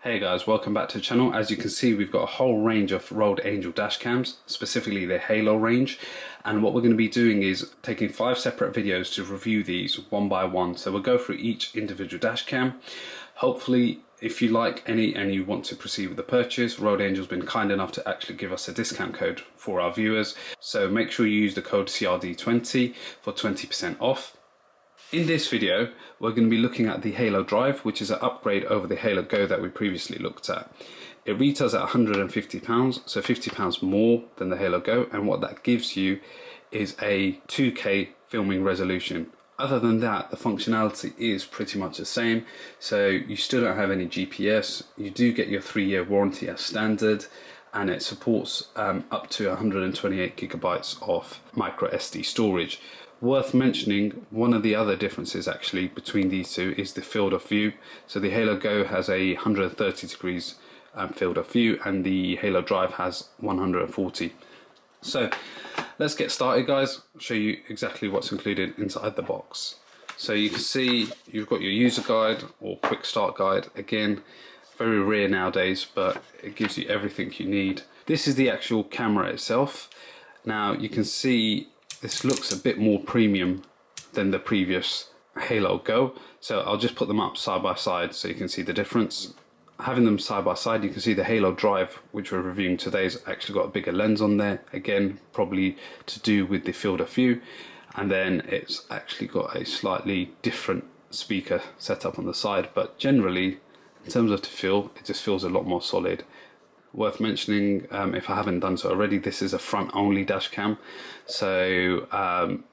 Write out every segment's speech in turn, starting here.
Hey guys, welcome back to the channel. As you can see, we've got a whole range of Road Angel Dashcams, specifically the Halo range. And what we're going to be doing is taking 5 separate videos to review these one by one. So we'll go through each individual dashcam. Hopefully, if you like any and you want to proceed with the purchase, Road Angel's been kind enough to actually give us a discount code for our viewers. So make sure you use the code CRD20 for 20% off. In this video, we're going to be looking at the Halo Drive, which is an upgrade over the Halo Go that we previously looked at. It retails at £150, so £50 more than the Halo Go, and what that gives you is a 2K filming resolution. Other than that, the functionality is pretty much the same, so you still don't have any GPS. You do get your 3-year warranty as standard, and it supports up to 128 gigabytes of micro SD storage. Worth mentioning, one of the other differences actually between these two is the field of view. So the Halo Go has a 130 degrees field of view, and the Halo Drive has 140. So let's get started, guys. I'll show you exactly what's included inside the box. So you can see you've got your user guide or quick start guide. Again, very rare nowadays, but it gives you everything you need. This is the actual camera itself. Now you can see this looks a bit more premium than the previous Halo Go. So I'll just put them up side by side so you can see the difference. Having them side by side, you can see the Halo Drive, which we're reviewing today, has actually got a bigger lens on there. Again, probably to do with the field of view. And then it's actually got a slightly different speaker setup on the side. But generally, in terms of the feel, it just feels a lot more solid. Worth mentioning, if I haven't done so already, this is a front only dash cam, so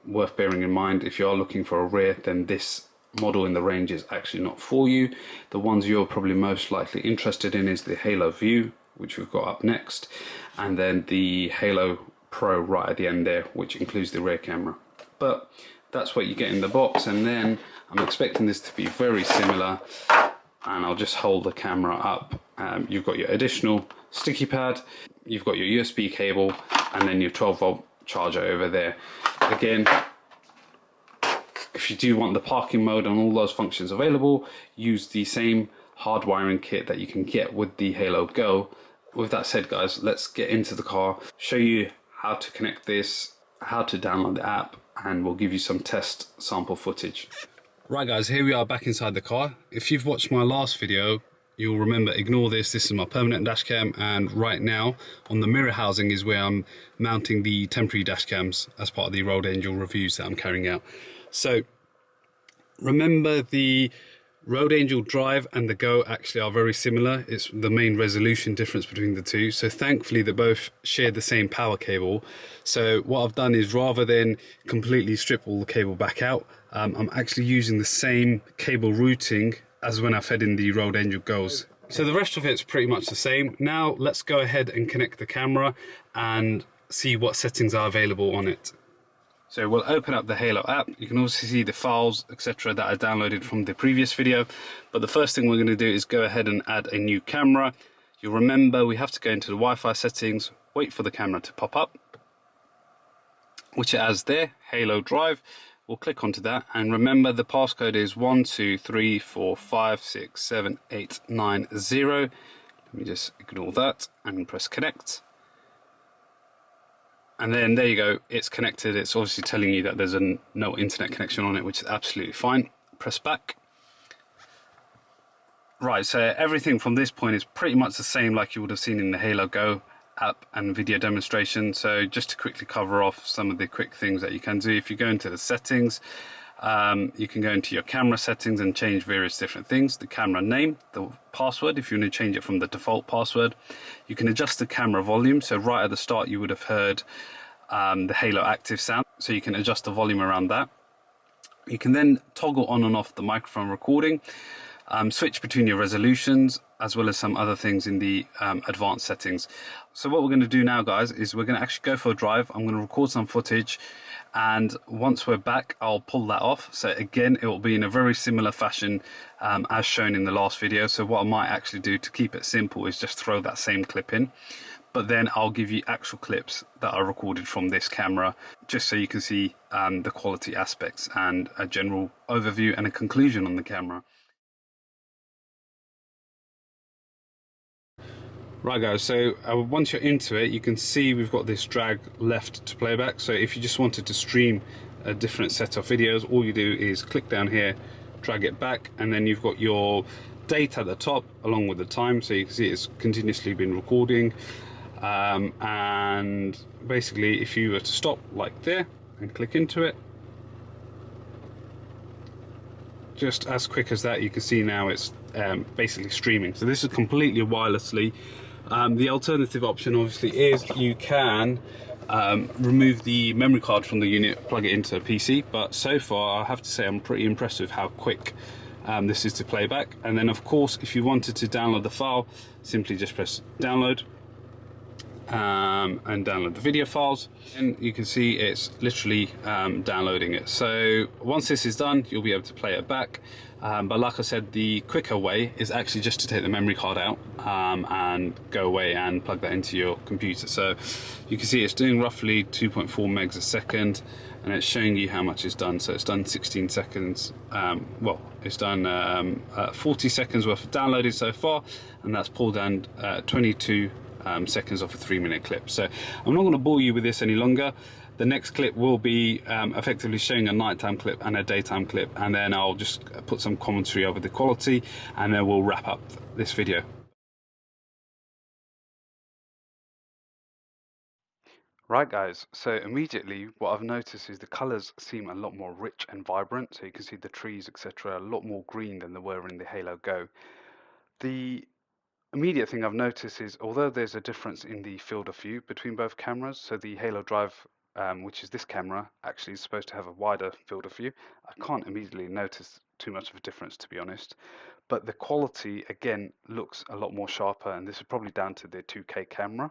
worth bearing in mind if you are looking for a rear, then this model in the range is actually not for you. The ones you're probably most likely interested in is the Halo View, which we've got up next, and then the Halo Pro right at the end there, which includes the rear camera. But that's what you get in the box, and then I'm expecting this to be very similar, and I'll just hold the camera up. You've got your additional sticky pad, you've got your USB cable, and then your 12-volt charger over there. Again, if you do want the parking mode and all those functions available, use the same hard wiring kit that you can get with the Halo Go. With that said, guys, let's get into the car, show you how to connect this, how to download the app, and we'll give you some test sample footage. Right guys, here we are back inside the car. If you've watched my last video, you'll remember, ignore this, this is my permanent dash cam, and right now on the mirror housing is where I'm mounting the temporary dash cams as part of the Road Angel reviews that I'm carrying out. So remember, the Road Angel Drive and the Go actually are very similar. It's the main resolution difference between the two. So thankfully they both share the same power cable. So what I've done is, rather than completely strip all the cable back out, I'm actually using the same cable routing as when I fed in the Road Angel Go's. So the rest of it's pretty much the same. Now let's go ahead and connect the camera and see what settings are available on it. So we'll open up the Halo app. You can also see the files, etc., that I downloaded from the previous video. But the first thing we're going to do is go ahead and add a new camera. You'll remember we have to go into the Wi-Fi settings, wait for the camera to pop up, which it has there, Halo Drive. We'll click onto that, and remember the passcode is 12345678990. Let me just ignore that and press connect. And then there you go, it's connected. It's obviously telling you that there's no internet connection on it, which is absolutely fine. Press back. Right, so everything from this point is pretty much the same like you would have seen in the Halo Go app and video demonstration. So just to quickly cover off some of the quick things that you can do, if you go into the settings, you can go into your camera settings and change various different things. The camera name, the password, if you want to change it from the default password. You can adjust the camera volume. So right at the start you would have heard the Halo Active sound, so you can adjust the volume around that. You can then toggle on and off the microphone recording, switch between your resolutions, as well as some other things in the advanced settings. So what we're going to do now, guys, is we're going to actually go for a drive. I'm going to record some footage, and once we're back, I'll pull that off. So again, it will be in a very similar fashion as shown in the last video. So what I might actually do to keep it simple is just throw that same clip in, but then I'll give you actual clips that are recorded from this camera, just so you can see the quality aspects and a general overview and a conclusion on the camera. Right guys, so once you're into it, you can see we've got this drag left to playback. So if you just wanted to stream a different set of videos, all you do is click down here, drag it back, and then you've got your date at the top along with the time. So you can see it's continuously been recording. And basically if you were to stop like there and click into it, just as quick as that, you can see now it's basically streaming. So this is completely wirelessly. The alternative option obviously is you can remove the memory card from the unit, plug it into a PC, but so far I have to say I'm pretty impressed with how quick this is to playback. And then of course if you wanted to download the file, simply just press download and download the video files, and you can see it's literally downloading it. So once this is done, you'll be able to play it back, but like I said, the quicker way is actually just to take the memory card out and go away and plug that into your computer. So you can see it's doing roughly 2.4 megs a second, and it's showing you how much it's done. So it's done 16 seconds, well, it's done 40 seconds worth of downloaded so far, and that's pulled down 22 seconds off a 3-minute clip. So I'm not going to bore you with this any longer. The next clip will be effectively showing a nighttime clip and a daytime clip, and then I'll just put some commentary over the quality, and then we'll wrap up this video. Right guys, so immediately what I've noticed is the colours seem a lot more rich and vibrant. So you can see the trees, etc., a lot more green than they were in the Halo Go. The immediate thing I've noticed is, although there's a difference in the field of view between both cameras, so the Halo Drive, which is this camera, actually is supposed to have a wider field of view. I can't immediately notice too much of a difference, to be honest, but the quality again looks a lot more sharper, and this is probably down to the 2K camera.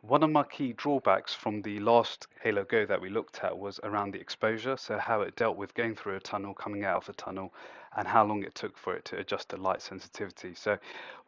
One of my key drawbacks from the last Halo Go that we looked at was around the exposure, so how it dealt with going through a tunnel, coming out of a tunnel, and how long it took for it to adjust the light sensitivity. So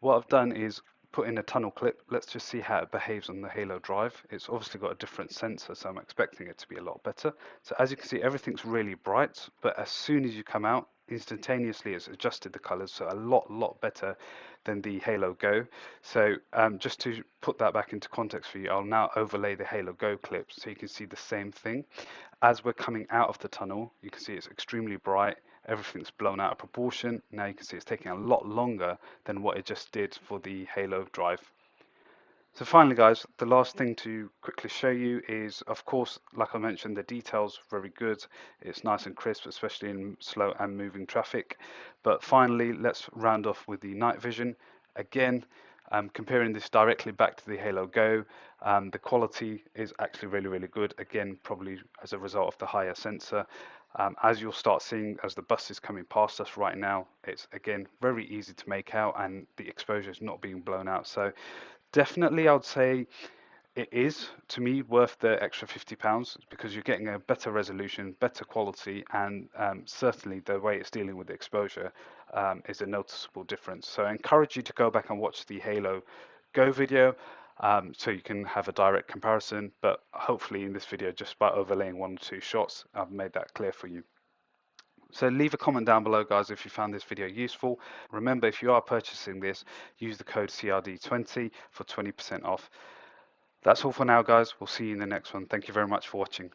what I've done is put in a tunnel clip. Let's just see how it behaves on the Halo Drive. It's obviously got a different sensor, so I'm expecting it to be a lot better. So as you can see, everything's really bright, but as soon as you come out, instantaneously it's adjusted the colors, so a lot better than the Halo Go. So just to put that back into context for you, I'll now overlay the Halo Go clips so you can see the same thing. As we're coming out of the tunnel, you can see it's extremely bright, everything's blown out of proportion. Now you can see it's taking a lot longer than what it just did for the Halo Drive. So finally guys, the last thing to quickly show you is, of course, like I mentioned, the details very good. It's nice and crisp, especially in slow and moving traffic. But finally, let's round off with the night vision. Again, comparing this directly back to the Halo Go, the quality is actually really good. Again, probably as a result of the higher sensor. As you'll start seeing as the bus is coming past us right now, it's again very easy to make out, and the exposure is not being blown out. So definitely, I would say it is, to me, worth the extra £50 because you're getting a better resolution, better quality, and certainly the way it's dealing with the exposure is a noticeable difference. So I encourage you to go back and watch the Halo Go video so you can have a direct comparison. But hopefully in this video, just by overlaying 1 or 2 shots, I've made that clear for you. So leave a comment down below, guys, if you found this video useful. Remember, if you are purchasing this, use the code CRD20 for 20% off. That's all for now, guys. We'll see you in the next one. Thank you very much for watching.